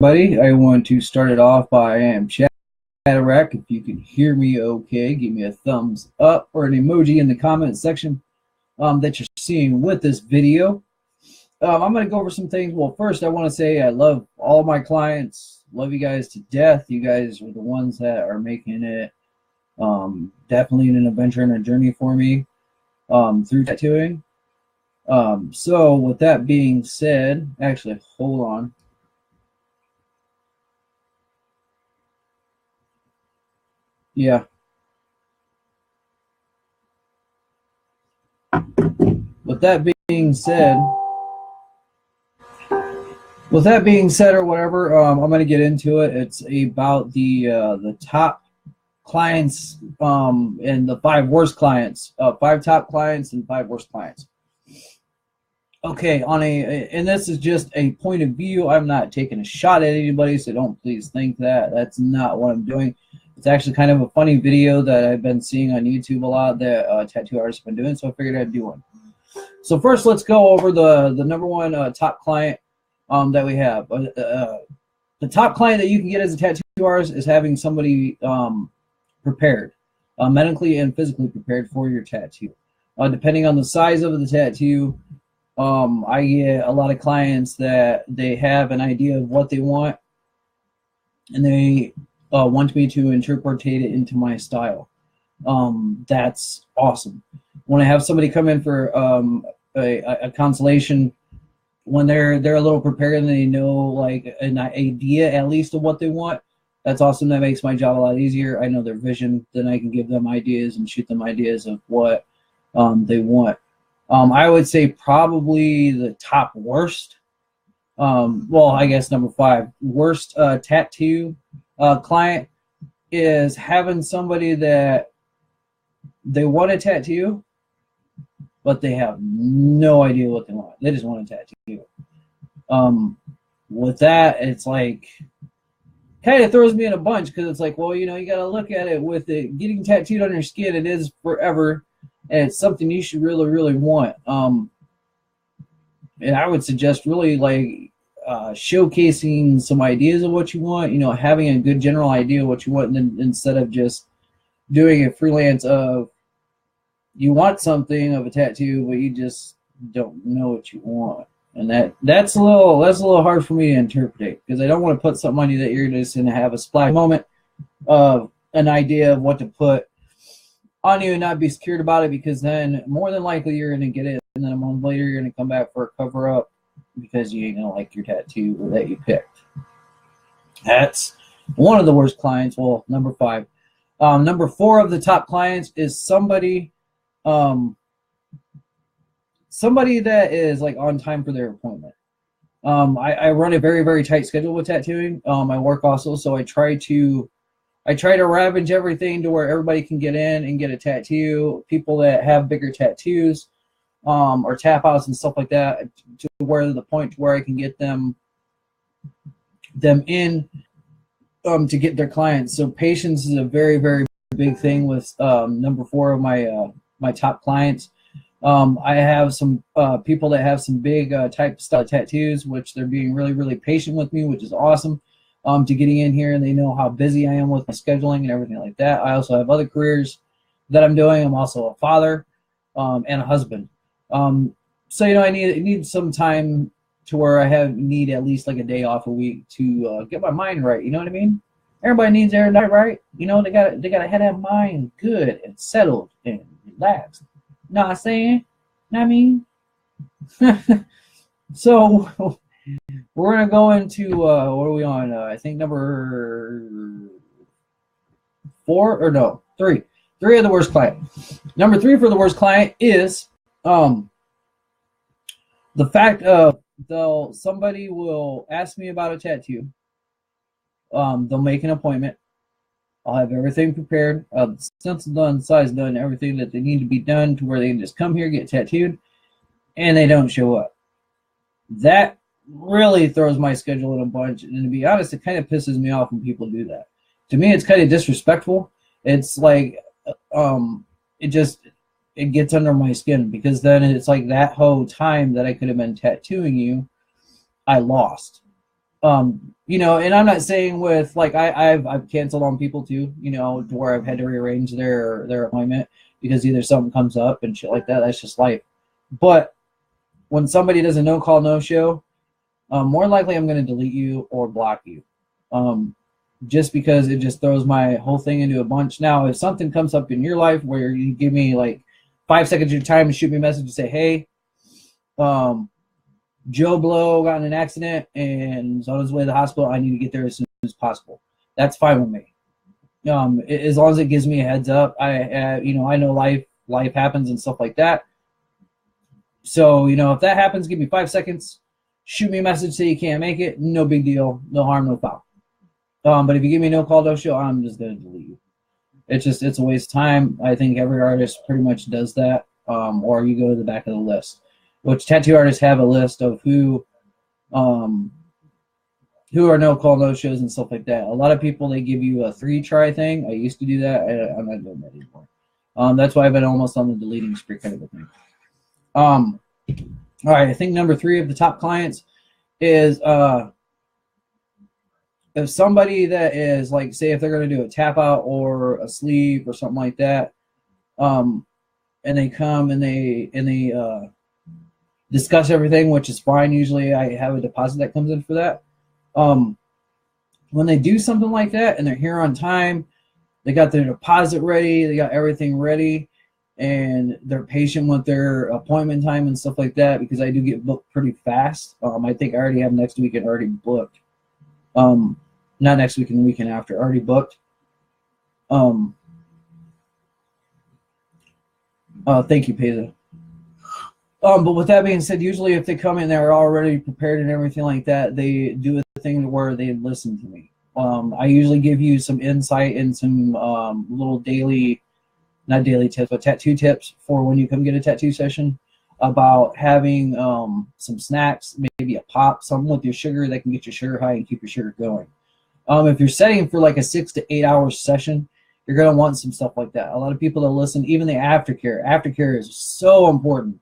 Everybody, I want to start it off by I am Chatarack. If you can hear me okay, give me a thumbs up or an emoji in the comment section that you're seeing with this video. I'm going to go over some things. Well, first I want to say I love all my clients. Love you guys to death. You guys are the ones that are making it definitely an adventure and a journey for me through tattooing. So with that being said, actually, hold on. Yeah. With that being said, or whatever, I'm going to get into it. It's about the top clients and the 5 worst clients. 5 top clients and 5 worst clients. Okay, and this is just a point of view. I'm not taking a shot at anybody, so don't please think that. That's not what I'm doing. It's actually kind of a funny video that I've been seeing on YouTube a lot that tattoo artists have been doing, so I figured I'd do one. So first, let's go over the number one top client that we have. The top client that you can get as a tattoo artist is having somebody prepared, medically and physically prepared for your tattoo. Depending on the size of the tattoo, I get a lot of clients that they have an idea of what they want, and they want me to interpretate it into my style. That's awesome. When I have somebody come in for a consultation, when they're a little prepared and they know like an idea at least of what they want, that's awesome. That makes my job a lot easier. I know their vision, then I can give them ideas and shoot them ideas of what they want. I would say probably the top worst, well, I guess number 5 worst tattoo client is having somebody that they want a tattoo, but they have no idea what they want. They just want a tattoo. With that, it's like kind of throws me in a bunch because it's like, well, you know, you got to look at it with it getting tattooed on your skin. It is forever, and it's something you should really, really want. And I would suggest really like showcasing some ideas of what you want. You know, having a good general idea of what you want, and then instead of just doing a freelance of you want something of a tattoo, but you just don't know what you want. And that's a little hard for me to interpret because I don't want to put something on you that you're just going to have a splash moment of an idea of what to put on you and not be scared about it, because then more than likely you're going to get it, and then a month later you're going to come back for a cover up because you ain't going to like your tattoo that you picked. That's one of the worst clients. Well, number 5. Number 4 of the top clients is somebody that is like on time for their appointment. I run a very, very tight schedule with tattooing. I work also, so I try to ravage everything to where everybody can get in and get a tattoo. People that have bigger tattoos, or tap outs and stuff like that, to where the point to where I can get them in to get their clients. So patience is a very, very big thing with number 4 of my top clients. I have some people that have some big type style tattoos, which they're being really, really patient with me, which is awesome. To getting in here, and they know how busy I am with my scheduling and everything like that. I also have other careers that I'm doing. I'm also a father and a husband. So you know, I need some time to where I need at least like a day off a week to get my mind right. You know what I mean? Everybody needs their night right. You know, they gotta have that mind good and settled and relaxed. Know what I'm saying? Know what I mean? So we're gonna go into what are we on? I think number 4 or no 3. 3 of the worst client. Number 3 for the worst client is the fact of somebody will ask me about a tattoo. They'll make an appointment. I'll have everything prepared, stencil done, size done, everything that they need to be done to where they can just come here, get tattooed, and they don't show up. That really throws my schedule in a bunch, and to be honest, it kind of pisses me off when people do that. To me, it's kind of disrespectful. It's like it gets under my skin, because then it's like that whole time that I could have been tattooing you, I lost. You know, and I'm not saying with like I've canceled on people too, you know, to where I've had to rearrange their appointment because either something comes up and shit like that. That's just life. But when somebody does a no call no show, more likely I'm going to delete you or block you, just because it just throws my whole thing into a bunch. Now, if something comes up in your life where you give me like 5 seconds of your time to shoot me a message and say, hey, Joe Blow got in an accident and is on his way to the hospital, I need to get there as soon as possible. That's fine with me. As long as it gives me a heads up. You know, I know life happens and stuff like that. So, you know, if that happens, give me 5 seconds, shoot me a message, say you can't make it, no big deal, no harm, no foul. But if you give me no call, no show, I'm just going to delete you. It's a waste of time. I think every artist pretty much does that, or you go to the back of the list, which tattoo artists have a list of who are no call, no shows and stuff like that. A lot of people, they give you a 3-try thing. I used to do that. I'm not doing that anymore. That's why I've been almost on the deleting spree kind of a thing. All right, I think number 3 of the top clients is if somebody that is like, say if they're going to do a tap out or a sleeve or something like that, and they come and they discuss everything, which is fine. Usually I have a deposit that comes in for that. When they do something like that and they're here on time, they got their deposit ready, they got everything ready, and they're patient with their appointment time and stuff like that, because I do get booked pretty fast. I think I already have next weekend already booked. Not next weekend, the weekend after, already booked. Thank you, Peza. But with that being said, usually if they come in, they're already prepared and everything like that. They do a thing where they listen to me. I usually give you some insight and some little daily, not daily tips, but tattoo tips for when you come get a tattoo session, about having some snacks, maybe a pop, something with your sugar that can get your sugar high and keep your sugar going. If you're setting for like a 6 to 8 hour session, you're going to want some stuff like that. A lot of people that listen, even the aftercare. Aftercare is so important.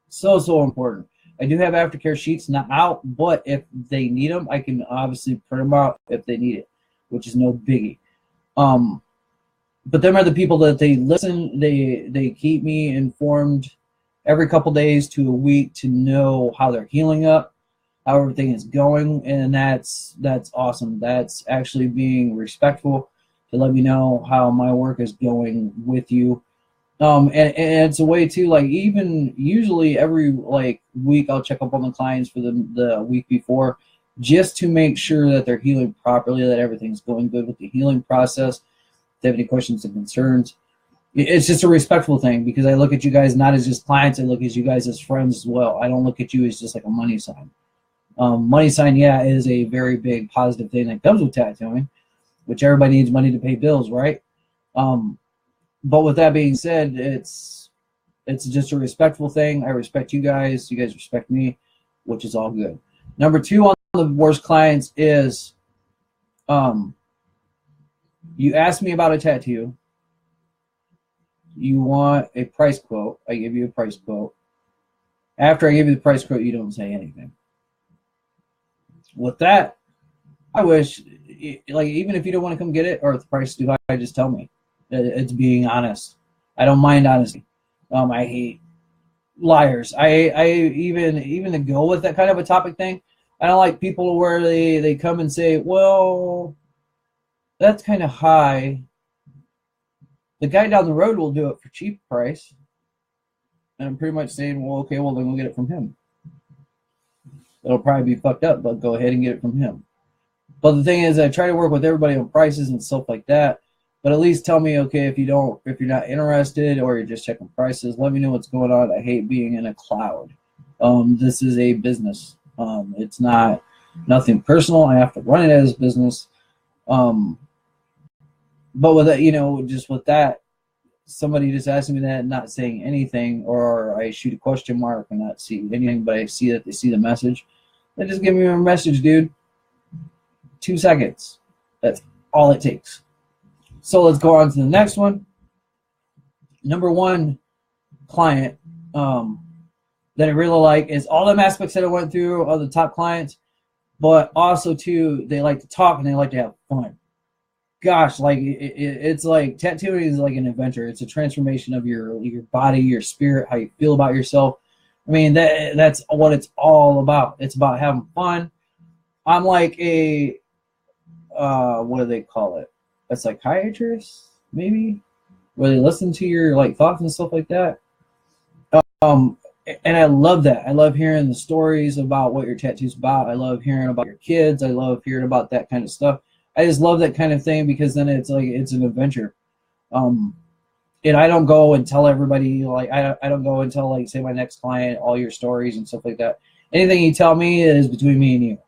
So important. I do have aftercare sheets not out, but if they need them, I can obviously print them out if they need it, which is no biggie. But them are the people that they listen, they keep me informed every couple days to a week to know how they're healing up, how everything is going, and that's awesome. That's actually being respectful to let me know how my work is going with you. And it's a way to, like, even usually every like week I'll check up on the clients for the week before, just to make sure that they're healing properly, that everything's going good with the healing process. If they have any questions and concerns, it's just a respectful thing, because I look at you guys not as just clients, I look at you guys as friends as well. I don't look at you as just like a money sign. Money sign, yeah, is a very big positive thing that comes with tattooing, which everybody needs money to pay bills, right? But with that being said, it's just a respectful thing. I respect you guys. You guys respect me, which is all good. Number 2 on the worst clients is you ask me about a tattoo. You want a price quote. I give you a price quote. After I give you the price quote, you don't say anything. With that, I wish, like, even if you don't want to come get it or if the price is too high, just tell me. It's being honest. I don't mind honesty. I hate liars. I even to go with that kind of a topic thing, I don't like people where they come and say, well, that's kind of high. The guy down the road will do it for cheap price. And I'm pretty much saying, well, okay, well, then we'll get it from him. It'll probably be fucked up, but go ahead and get it from him. But the thing is, I try to work with everybody on prices and stuff like that. But at least tell me, okay, if you're not interested or you're just checking prices, let me know what's going on. I hate being in a cloud. This is a business. It's not nothing personal. I have to run it as business. But with that, you know, just with that, somebody just asking me that and not saying anything, or I shoot a question mark and not see anything, but I see that they see the message. They just give me a message, dude. 2 seconds. That's all it takes. So let's go on to the next one. Number 1 client that I really like is all them aspects that I went through of the top clients. but also too, they like to talk and they like to have fun. Gosh, like it's like tattooing is like an adventure. It's a transformation of your body, your spirit, how you feel about yourself. I mean, that's what it's all about. It's about having fun. I'm like a what do they call it? A psychiatrist, maybe, where they listen to your like thoughts and stuff like that. And I love that. I love hearing the stories about what your tattoo's about. I love hearing about your kids. I love hearing about that kind of stuff. I just love that kind of thing because then it's like it's an adventure. And I don't go and tell everybody, like I don't go and tell, like, say, my next client all your stories and stuff like that. Anything you tell me is between me and you.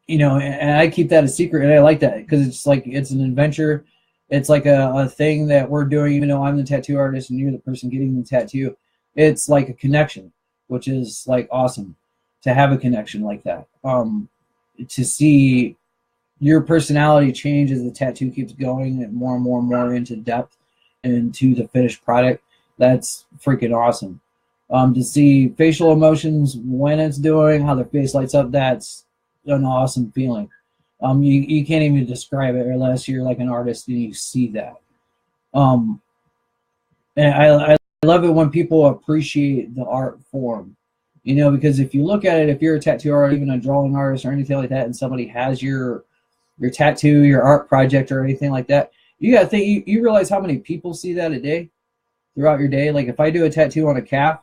You know, and I keep that a secret, and I like that because it's like it's an adventure. It's like a thing that we're doing, even though I'm the tattoo artist and you're the person getting the tattoo. It's like a connection, which is like awesome to have a connection like that. To see your personality change as the tattoo keeps going and more and more into depth and into the finished product. That's freaking awesome. To see facial emotions when it's doing, how their face lights up, that's an awesome feeling. You can't even describe it unless you're like an artist and you see that. And I love it when people appreciate the art form, you know, because if you look at it, if you're a tattoo artist, even a drawing artist or anything like that, and somebody has your tattoo, your art project or anything like that, you gotta think, you realize how many people see that a day throughout your day. Like if I do a tattoo on a calf,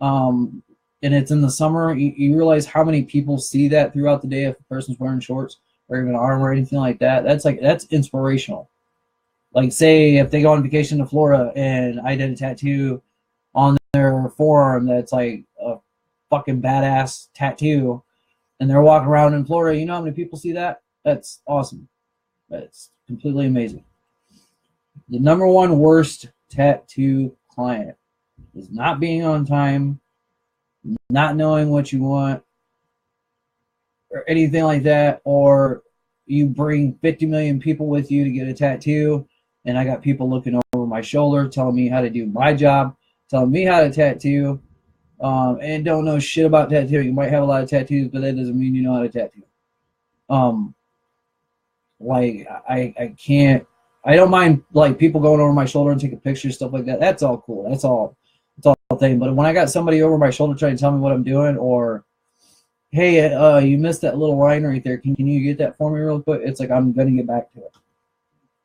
and it's in the summer, you realize how many people see that throughout the day if a person's wearing shorts or even an arm or anything like that. That's inspirational. Like say if they go on vacation to Florida and I did a tattoo on their forearm that's like a fucking badass tattoo and they're walking around in Florida, you know how many people see that? That's awesome. That's completely amazing. The number one worst tattoo client is not being on time, not knowing what you want, or anything like that, or you bring 50 million people with you to get a tattoo, and I got people looking over my shoulder telling me how to do my job, telling me how to tattoo, and don't know shit about tattooing. You might have a lot of tattoos, but that doesn't mean you know how to tattoo. Like I can't. I don't mind like people going over my shoulder and taking pictures, stuff like that. That's all cool. That's all thing. But when I got somebody over my shoulder trying to tell me what I'm doing, or hey, you missed that little line right there. Can you get that for me real quick? It's like I'm gonna get back to it.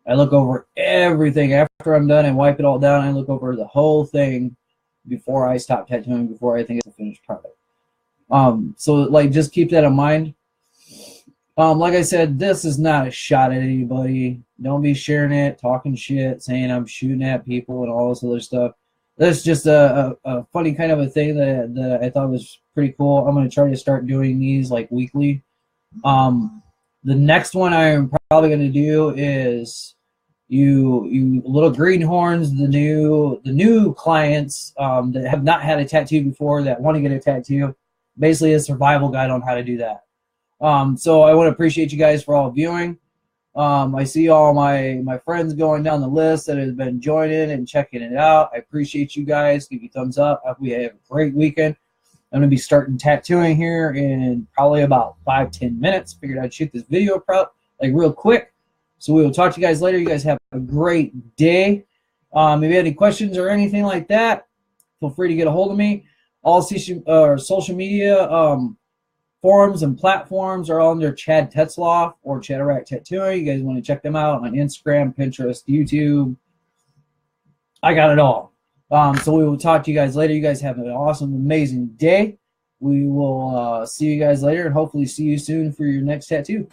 I look over everything after I'm done and wipe it all down. I look over the whole thing before I stop tattooing, before I think it's a finished product. So like just keep that in mind. Like I said, this is not a shot at anybody. Don't be sharing it, talking shit, saying I'm shooting at people and all this other stuff. That's just a funny kind of a thing that I thought was pretty cool. I'm going to try to start doing these like weekly. The next one I'm probably going to do is you little greenhorns, the new clients that have not had a tattoo before that want to get a tattoo. Basically a survival guide on how to do that. So I want to appreciate you guys for all viewing. I see all my friends going down the list that have been joining and checking it out. I appreciate you guys. Give you a thumbs up. I hope we have a great weekend. I'm going to be starting tattooing here in probably about 5-10 minutes. Figured I'd shoot this video like real quick. So we will talk to you guys later. You guys have a great day. If you have any questions or anything like that, feel free to get a hold of me. All social media forums and platforms are all under Chad Tetzloff or Chaderack Tattooing. You guys want to check them out on Instagram, Pinterest, YouTube. I got it all. So we will talk to you guys later. You guys have an awesome, amazing day. We will see you guys later and hopefully see you soon for your next tattoo.